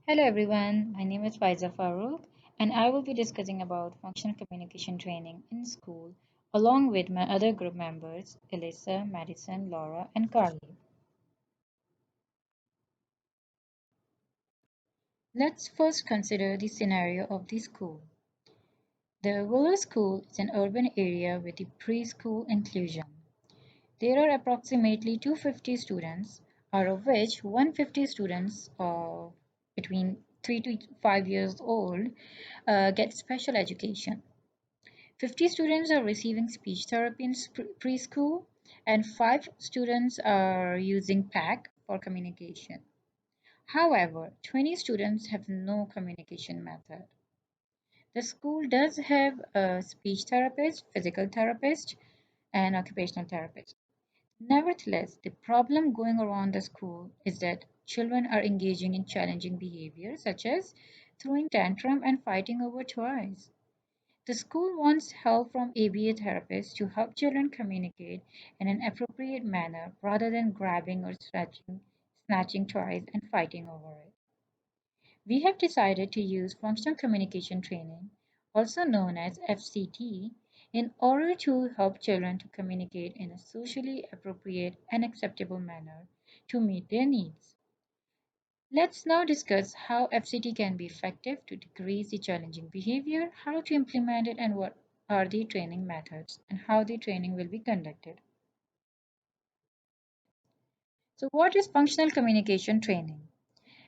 Hello everyone, my name is Faiza Farooq and I will be discussing about functional communication training in school along with my other group members Elisa, Madison, Laura and Carly. Let's first consider the scenario of the school. The Willow School is an urban area with a preschool inclusion. There are approximately 250 students, out of which 150 students are between 3 to 5 years old get special education. 50 students are receiving speech therapy in preschool, and 5 students are using PAC for communication. However, 20 students have no communication method. The school does have a speech therapist, physical therapist, and occupational therapist. Nevertheless, the problem going around the school is that children are engaging in challenging behavior such as throwing tantrum and fighting over toys. The school wants help from ABA therapists to help children communicate in an appropriate manner rather than grabbing or snatching toys and fighting over it. We have decided to use functional communication training, also known as FCT, in order to help children to communicate in a socially appropriate and acceptable manner to meet their needs. Let's now discuss how FCT can be effective to decrease the challenging behavior, how to implement it, and what are the training methods, and how the training will be conducted. So, what is functional communication training?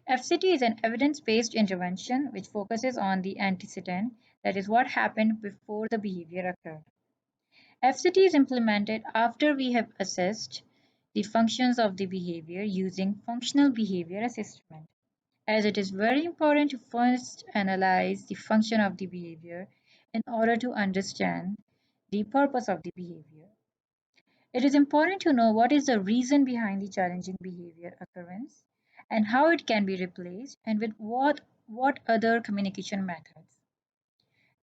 FCT is an evidence based intervention which focuses on the antecedent, that is, what happened before the behavior occurred. FCT is implemented after we have assessed the functions of the behavior using functional behavior assessment, as it is very important to first analyze the function of the behavior in order to understand the purpose of the behavior. It is important to know what is the reason behind the challenging behavior occurrence and how it can be replaced and with what other communication methods.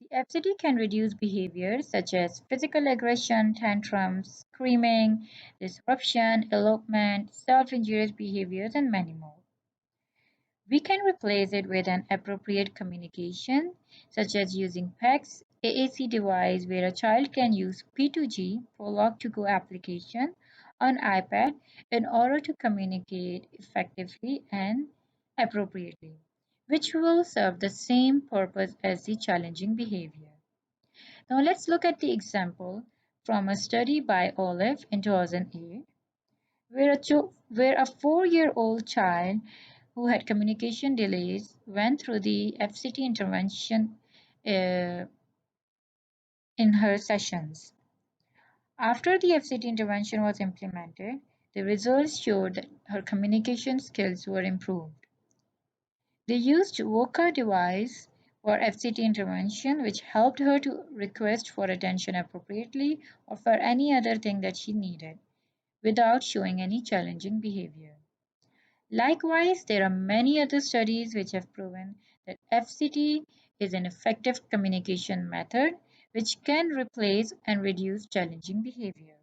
The FCT can reduce behaviors such as physical aggression, tantrums, screaming, disruption, elopement, self-injurious behaviors, and many more. We can replace it with an appropriate communication, such as using PECS, AAC device where a child can use P2G, prologue to go application, on iPad in order to communicate effectively and appropriately, which will serve the same purpose as the challenging behavior. Now let's look at the example from a study by Olive in 2008 where a 4-year-old child who had communication delays went through the FCT intervention uh, in her sessions. After the FCT intervention was implemented, the results showed that her communication skills were improved. They used Voca device for FCT intervention, which helped her to request for attention appropriately or for any other thing that she needed without showing any challenging behavior. Likewise, there are many other studies which have proven that FCT is an effective communication method which can replace and reduce challenging behavior.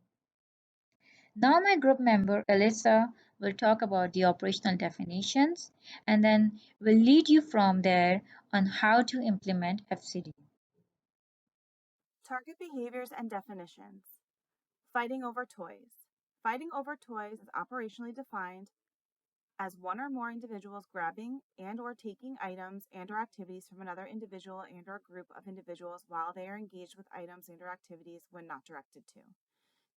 Now, my group member Alyssa will talk about the operational definitions and then will lead you from there on how to implement FCT. Target behaviors and definitions. Fighting over toys. Fighting over toys is operationally defined as one or more individuals grabbing and or taking items and or activities from another individual and or group of individuals while they are engaged with items and or activities when not directed to.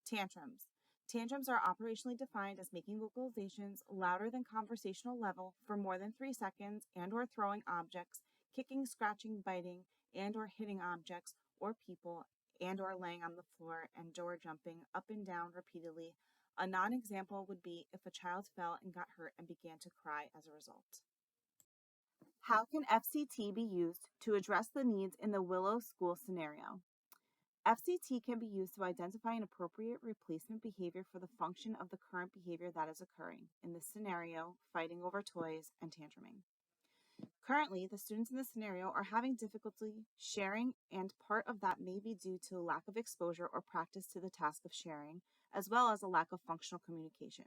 Tantrums. Tantrums are operationally defined as making vocalizations louder than conversational level for more than 3 seconds and or throwing objects, kicking, scratching, biting, and or hitting objects or people and or laying on the floor and or jumping up and down repeatedly. A non-example would be if a child fell and got hurt and began to cry as a result. How can FCT be used to address the needs in the Willow School scenario? FCT can be used to identify an appropriate replacement behavior for the function of the current behavior that is occurring, in this scenario, fighting over toys and tantruming. Currently, the students in this scenario are having difficulty sharing, and part of that may be due to lack of exposure or practice to the task of sharing, as well as a lack of functional communication.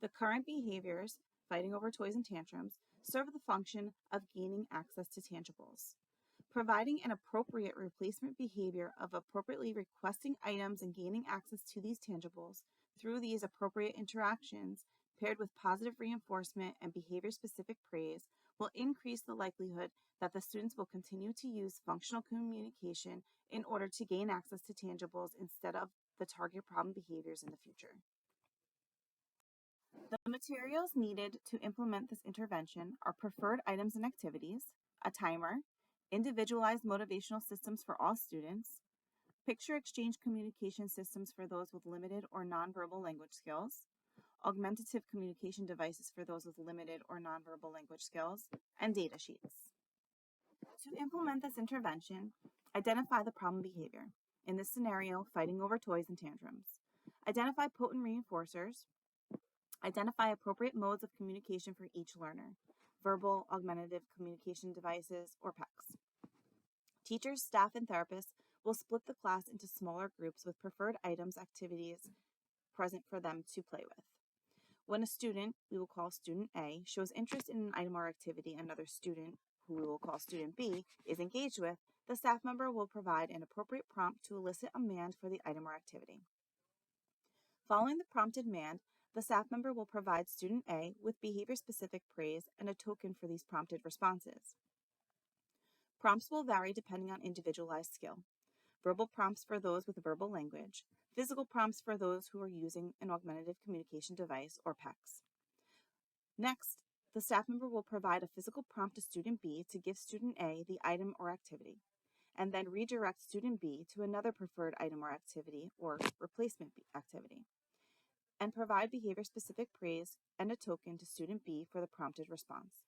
The current behaviors fighting over toys and tantrums, serve the function of gaining access to tangibles. Providing an appropriate replacement behavior of appropriately requesting items and gaining access to these tangibles through these appropriate interactions, paired with positive reinforcement and behavior-specific praise, will increase the likelihood that the students will continue to use functional communication in order to gain access to tangibles instead of the target problem behaviors in the future. The materials needed to implement this intervention are preferred items and activities, a timer, individualized motivational systems for all students, picture exchange communication systems for those with limited or nonverbal language skills, augmentative communication devices for those with limited or nonverbal language skills, and data sheets. To implement this intervention, identify the problem behavior. In this scenario, fighting over toys and tantrums. Identify potent reinforcers. Identify appropriate modes of communication for each learner, verbal, augmentative communication devices, or PECs. Teachers, staff, and therapists will split the class into smaller groups with preferred items, activities present for them to play with. When a student, we will call student A, shows interest in an item or activity another student, who we will call student B, is engaged with, the staff member will provide an appropriate prompt to elicit a demand for the item or activity. Following the prompted demand, the staff member will provide student A with behavior-specific praise and a token for these prompted responses. Prompts will vary depending on individualized skill. Verbal prompts for those with verbal language, physical prompts for those who are using an augmentative communication device or PECs. Next, the staff member will provide a physical prompt to student B to give student A the item or activity, and then redirect student B to another preferred item or activity or replacement activity, and provide behavior-specific praise and a token to student B for the prompted response.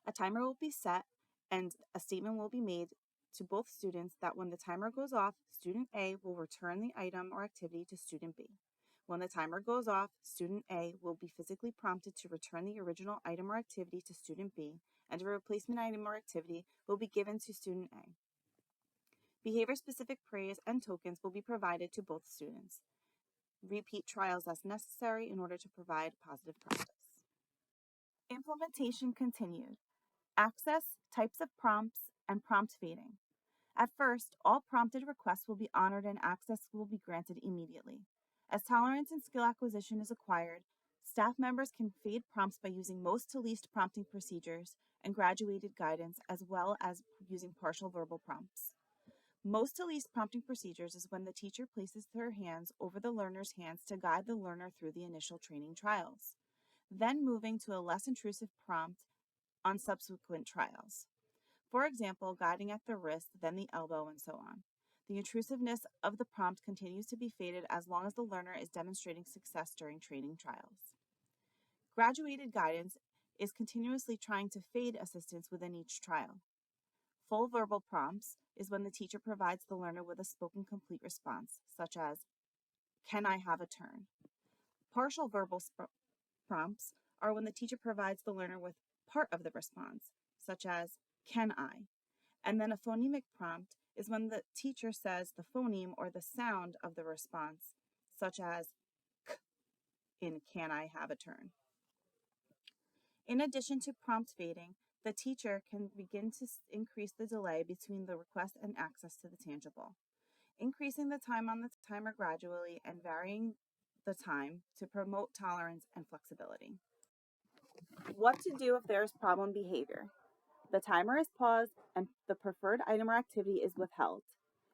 A timer will be set and a statement will be made to both students that when the timer goes off, student A will return the item or activity to student B. When the timer goes off, student A will be physically prompted to return the original item or activity to student B, and a replacement item or activity will be given to student A. Behavior-specific praise and tokens will be provided to both students. Repeat trials as necessary in order to provide positive practice. Implementation continued. Access, types of prompts, and prompt fading. At first, all prompted requests will be honored and access will be granted immediately. As tolerance and skill acquisition is acquired, staff members can fade prompts by using most to least prompting procedures and graduated guidance, as well as using partial verbal prompts. Most to least prompting procedures is when the teacher places their hands over the learner's hands to guide the learner through the initial training trials, then moving to a less intrusive prompt on subsequent trials. For example, guiding at the wrist, then the elbow, and so on. The intrusiveness of the prompt continues to be faded as long as the learner is demonstrating success during training trials. Graduated guidance is continuously trying to fade assistance within each trial. Full verbal prompts is when the teacher provides the learner with a spoken complete response, such as, "Can I have a turn?" Partial verbal prompts are when the teacher provides the learner with part of the response, such as, "Can I?" And then a phonemic prompt is when the teacher says the phoneme or the sound of the response, such as k in "Can I have a turn?" In addition to prompt fading, the teacher can begin to increase the delay between the request and access to the tangible, increasing the time on the timer gradually and varying the time to promote tolerance and flexibility. What to do if there is problem behavior? The timer is paused and the preferred item or activity is withheld.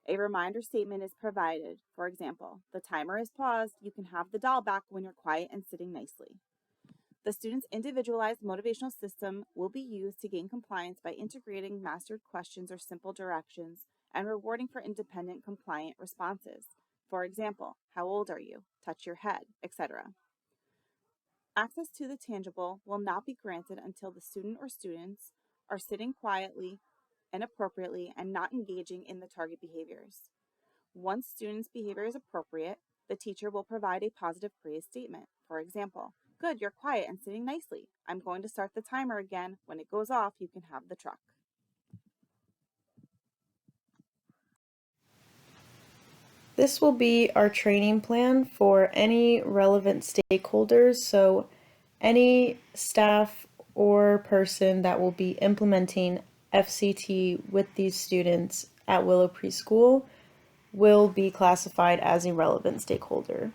A reminder statement is provided. For example, the timer is paused. You can have the doll back when you're quiet and sitting nicely. The student's individualized motivational system will be used to gain compliance by integrating mastered questions or simple directions and rewarding for independent, compliant responses. For example, how old are you? Touch your head, etc. Access to the tangible will not be granted until the student or students are sitting quietly and appropriately and not engaging in the target behaviors. Once students' behavior is appropriate, the teacher will provide a positive praise statement. For example, "Good, you're quiet and sitting nicely. I'm going to start the timer again. When it goes off, you can have the truck." This will be our training plan for any relevant stakeholders. So Any staff or person that will be implementing FCT with these students at Willow Preschool will be classified as a relevant stakeholder.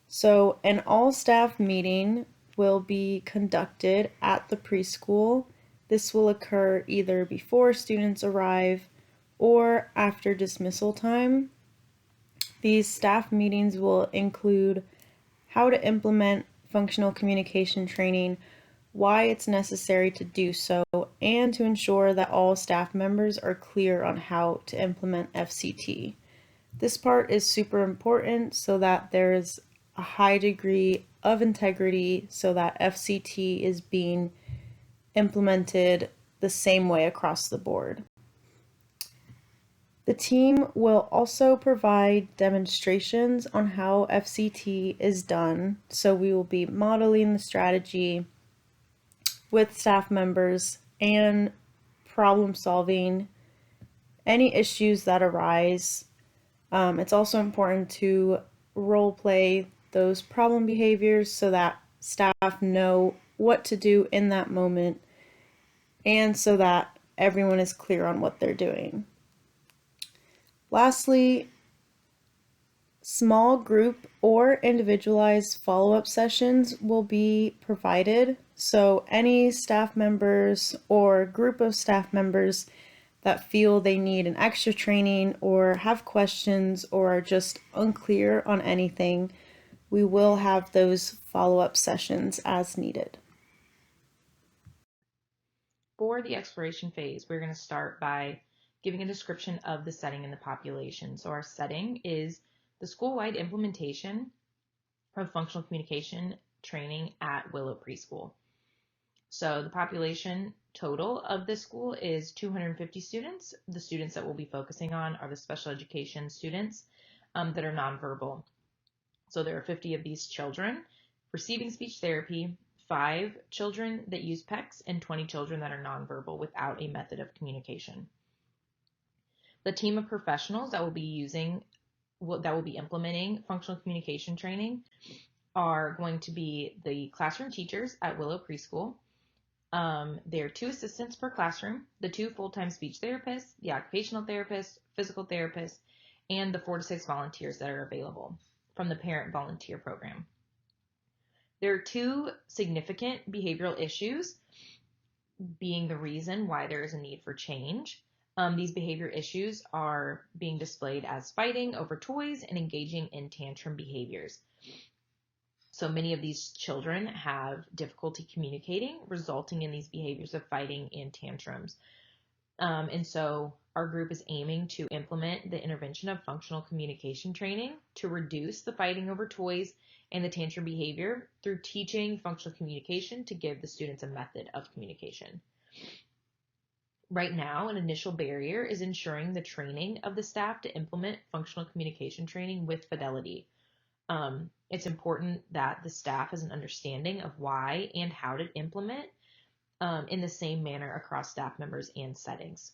So an all-staff meeting will be conducted at the preschool. This will occur either before students arrive or after dismissal time. These staff meetings will include how to implement functional communication training, why it's necessary to do so, and to ensure that all staff members are clear on how to implement FCT. This part is super important so that there's a high degree of integrity so that FCT is being implemented the same way across the board. The team will also provide demonstrations on how FCT is done. So we will be modeling the strategy with staff members and problem solving any issues that arise. It's also important to role play those problem behaviors so that staff know what to do in that moment and so that everyone is clear on what they're doing. Lastly, small group or individualized follow-up sessions will be provided. So any staff members or group of staff members that feel they need an extra training or have questions or are just unclear on anything, we will have those follow-up sessions as needed. For the exploration phase, we're going to start by giving a description of the setting and the population. So our setting is the school-wide implementation of functional communication training at Willow Preschool. So the population total of this school is 250 students. The students that we'll be focusing on are the special education students that are nonverbal. So there are 50 of these children receiving speech therapy, 5 children that use PECs, and 20 children that are nonverbal without a method of communication. The team of professionals that will be implementing functional communication training are going to be the classroom teachers at Willow Preschool. There are 2 assistants per classroom, the 2 full-time speech therapists, the occupational therapist, physical therapist, and the 4 to 6 volunteers that are available from the parent volunteer program. There are 2 significant behavioral issues being the reason why there is a need for change. These behavior issues are being displayed as fighting over toys and engaging in tantrum behaviors. So many of these children have difficulty communicating, resulting in these behaviors of fighting and tantrums. And so our group is aiming to implement the intervention of functional communication training to reduce the fighting over toys and the tantrum behavior through teaching functional communication to give the students a method of communication. Right now, an initial barrier is ensuring the training of the staff to implement functional communication training with fidelity. It's important that the staff has an understanding of why and how to implement in the same manner across staff members and settings.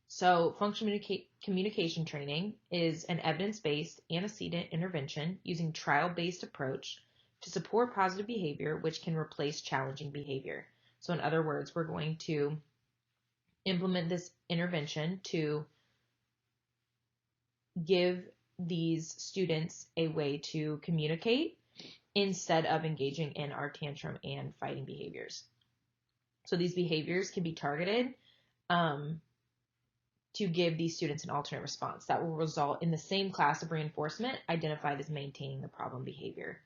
So functional communication training is an evidence-based antecedent intervention using trial-based approach to support positive behavior, which can replace challenging behavior. So in other words, we're going to implement this intervention to give these students a way to communicate instead of engaging in our tantrum and fighting behaviors. So these behaviors can be targeted to give these students an alternate response that will result in the same class of reinforcement identified as maintaining the problem behavior.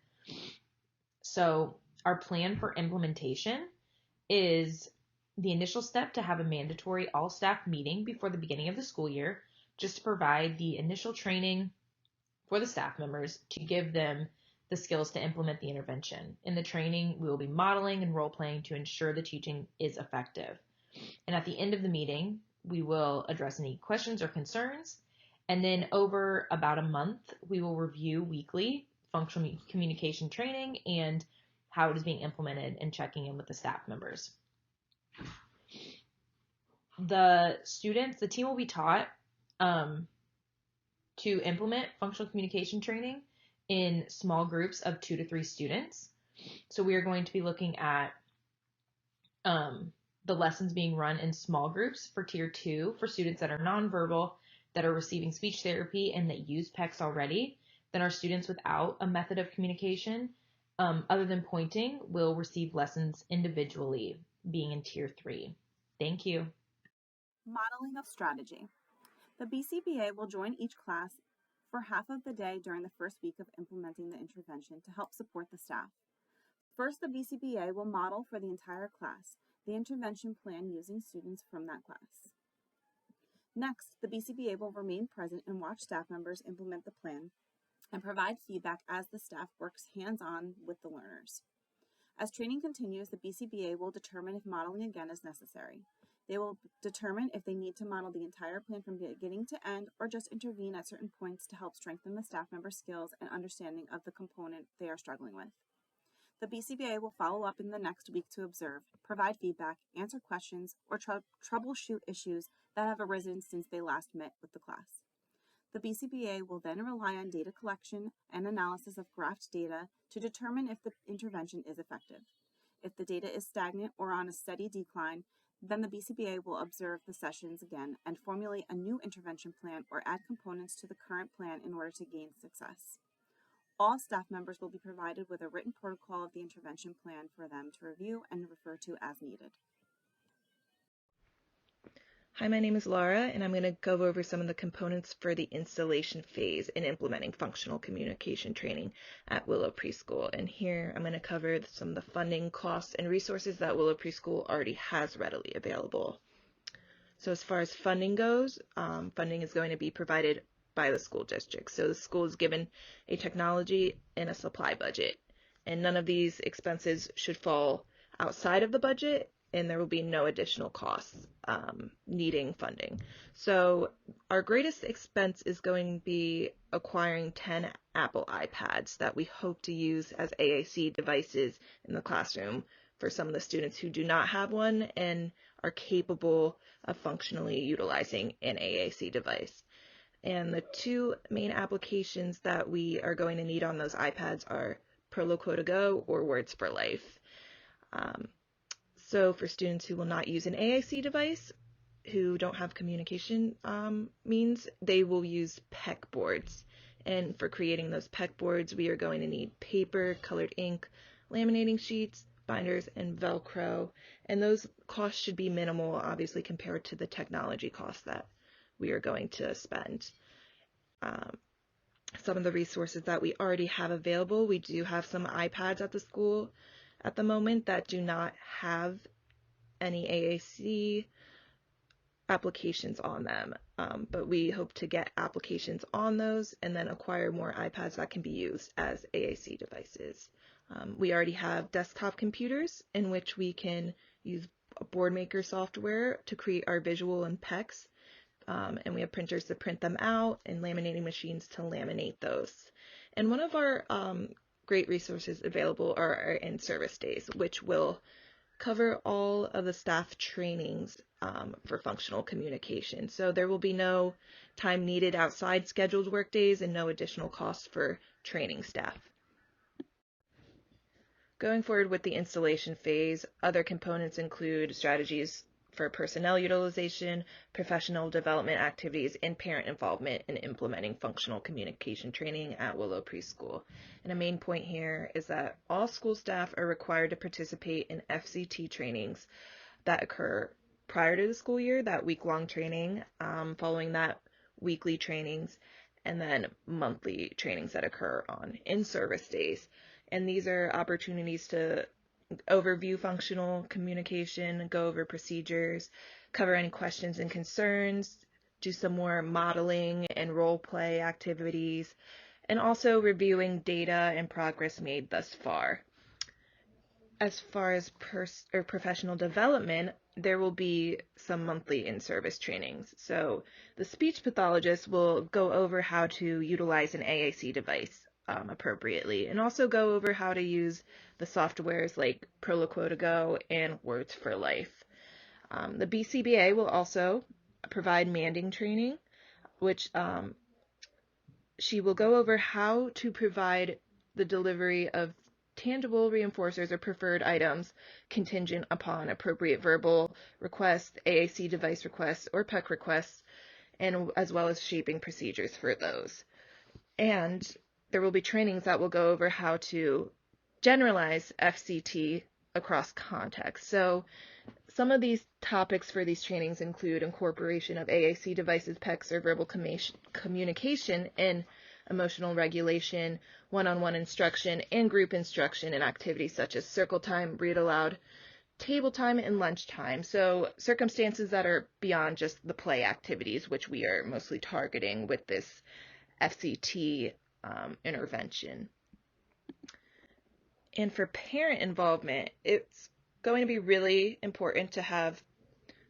So our plan for implementation is the initial step to have a mandatory all-staff meeting before the beginning of the school year, just to provide the initial training for the staff members to give them the skills to implement the intervention. In the training, we will be modeling and role-playing to ensure the teaching is effective. And at the end of the meeting, we will address any questions or concerns. And then over about a month, we will review weekly functional communication training and how it is being implemented and checking in with the staff members. The team will be taught to implement functional communication training in small groups of 2 to 3 students. So we are going to be looking at the lessons being run in small groups for Tier 2 for students that are nonverbal, that are receiving speech therapy, and that use PECs already. Then our students without a method of communication, other than pointing, will receive lessons individually, being in Tier 3. Thank you. Modeling of strategy. The BCBA will join each class for half of the day during the first week of implementing the intervention to help support the staff. First, the BCBA will model for the entire class the intervention plan using students from that class. Next, the BCBA will remain present and watch staff members implement the plan and provide feedback as the staff works hands-on with the learners. As training continues, the BCBA will determine if modeling again is necessary. They will determine if they need to model the entire plan from beginning to end or just intervene at certain points to help strengthen the staff member's skills and understanding of the component they are struggling with. The BCBA will follow up in the next week to observe, provide feedback, answer questions, or troubleshoot issues that have arisen since they last met with the class. The BCBA will then rely on data collection and analysis of graphed data to determine if the intervention is effective. If the data is stagnant or on a steady decline, then the BCBA will observe the sessions again and formulate a new intervention plan or add components to the current plan in order to gain success. All staff members will be provided with a written protocol of the intervention plan for them to review and refer to as needed. Hi, my name is Laura, and I'm going to go over some of the components for the installation phase in implementing functional communication training at Willow Preschool. And here I'm going to cover some of the funding, costs, and resources that Willow Preschool already has readily available. So as far as funding goes, funding is going to be provided by the school district. So the school is given a technology and a supply budget, and none of these expenses should fall outside of the budget, and there will be no additional costs needing funding. So our greatest expense is going to be acquiring 10 Apple iPads that we hope to use as AAC devices in the classroom for some of the students who do not have one and are capable of functionally utilizing an AAC device. And the two main applications that we are going to need on those iPads are Proloquo to Go or Words for Life. So for students who will not use an AAC device, who don't have communication means, they will use PEC boards. And for creating those PEC boards, we are going to need paper, colored ink, laminating sheets, binders, and Velcro. And those costs should be minimal, obviously, compared to the technology costs that we are going to spend. Some of the resources that we already have available, we do have some iPads at the school at the moment that do not have any AAC applications on them, but we hope to get applications on those and then acquire more iPads that can be used as AAC devices. We already have desktop computers in which we can use BoardMaker software to create our visual and PECs, and we have printers to print them out and laminating machines to laminate those. And one of our great resources available are our in-service days, which will cover all of the staff trainings for functional communication. So there will be no time needed outside scheduled work days and no additional costs for training staff. Going forward with the installation phase, other components include strategies for personnel utilization, professional development activities, and parent involvement in implementing functional communication training at Willow Preschool. And a main point here is that all school staff are required to participate in FCT trainings that occur prior to the school year, that week-long training, following that weekly trainings, and then monthly trainings that occur on in-service days. And these are opportunities to overview functional communication, go over procedures, cover any questions and concerns, do some more modeling and role play activities, and also reviewing data and progress made thus far. As far as professional development, there will be some monthly in-service trainings. So the speech pathologist will go over how to utilize an AAC device appropriately, and also go over how to use the softwares like Proloquo to Go and Words for Life. The BCBA will also provide manding training, which she will go over how to provide the delivery of tangible reinforcers or preferred items contingent upon appropriate verbal requests, AAC device requests, or PEC requests, and as well as shaping procedures for those. And there will be trainings that will go over how to generalize FCT across contexts. So some of these topics for these trainings include incorporation of AAC devices, PECs, or verbal communication in emotional regulation, one-on-one instruction, and group instruction in activities such as circle time, read aloud, table time, and lunch time. So circumstances that are beyond just the play activities, which we are mostly targeting with this FCT intervention. And for parent involvement, it's going to be really important to have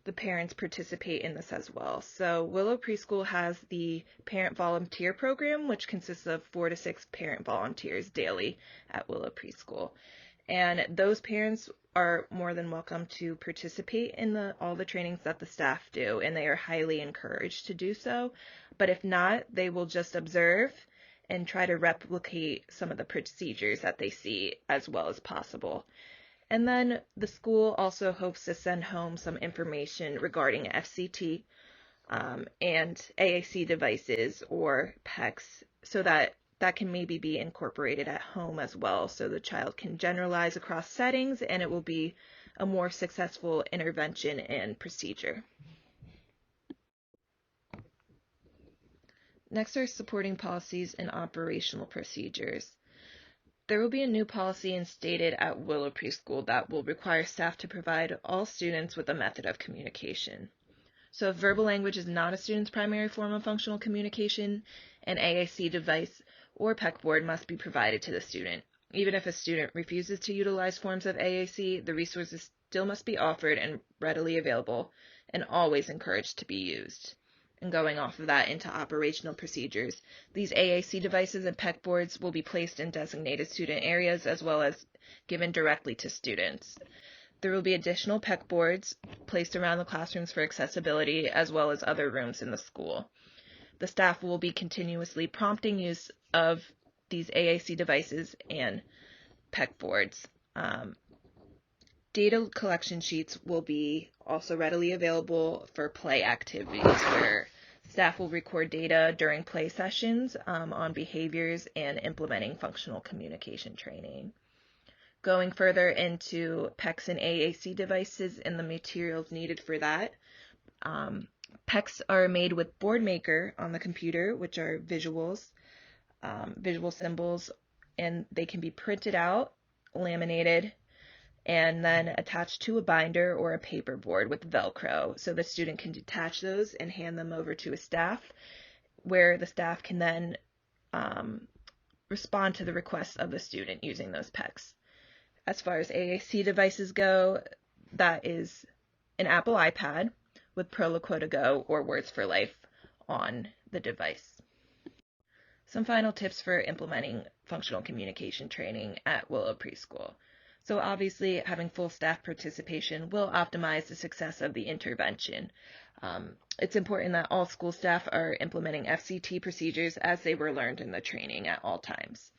the parents participate in this as well. So Willow Preschool has the parent volunteer program, which consists of 4 to 6 parent volunteers daily at Willow Preschool. And those parents are more than welcome to participate in all the trainings that the staff do, and they are highly encouraged to do so. But if not, they will just observe and try to replicate some of the procedures that they see as well as possible. And then the school also hopes to send home some information regarding FCT and AAC devices or PECs, so that can maybe be incorporated at home as well, so the child can generalize across settings and it will be a more successful intervention and procedure. Next are supporting policies and operational procedures. There will be a new policy instated at Willow Preschool that will require staff to provide all students with a method of communication. So if verbal language is not a student's primary form of functional communication, an AAC device or PEC board must be provided to the student. Even if a student refuses to utilize forms of AAC, the resources still must be offered and readily available and always encouraged to be used. And going off of that into operational procedures, these AAC devices and PEC boards will be placed in designated student areas as well as given directly to students. There will be additional PEC boards placed around the classrooms for accessibility as well as other rooms in the school. The staff will be continuously prompting use of these AAC devices and PEC boards. Data collection sheets will be also readily available for play activities where staff will record data during play sessions on behaviors and implementing functional communication training. Going further into PECs and AAC devices and the materials needed for that, PECs are made with BoardMaker on the computer, which are visuals, visual symbols, and they can be printed out, laminated, and then attached to a binder or a paper board with Velcro. So the student can detach those and hand them over to a staff, where the staff can then respond to the requests of the student using those PECs. As far as AAC devices go, that is an Apple iPad with Proloquo to Go or Words for Life on the device. Some final tips for implementing functional communication training at Willow Preschool. So obviously, having full staff participation will optimize the success of the intervention. It's important that all school staff are implementing FCT procedures as they were learned in the training at all times.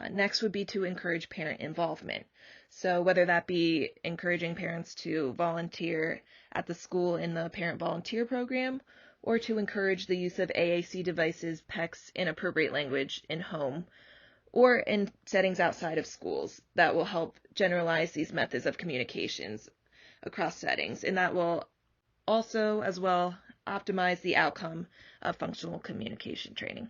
Next would be to encourage parent involvement. So whether that be encouraging parents to volunteer at the school in the parent volunteer program, or to encourage the use of AAC devices, PECs, in appropriate language in home, or in settings outside of schools, that will help generalize these methods of communications across settings, and that will also as well optimize the outcome of functional communication training.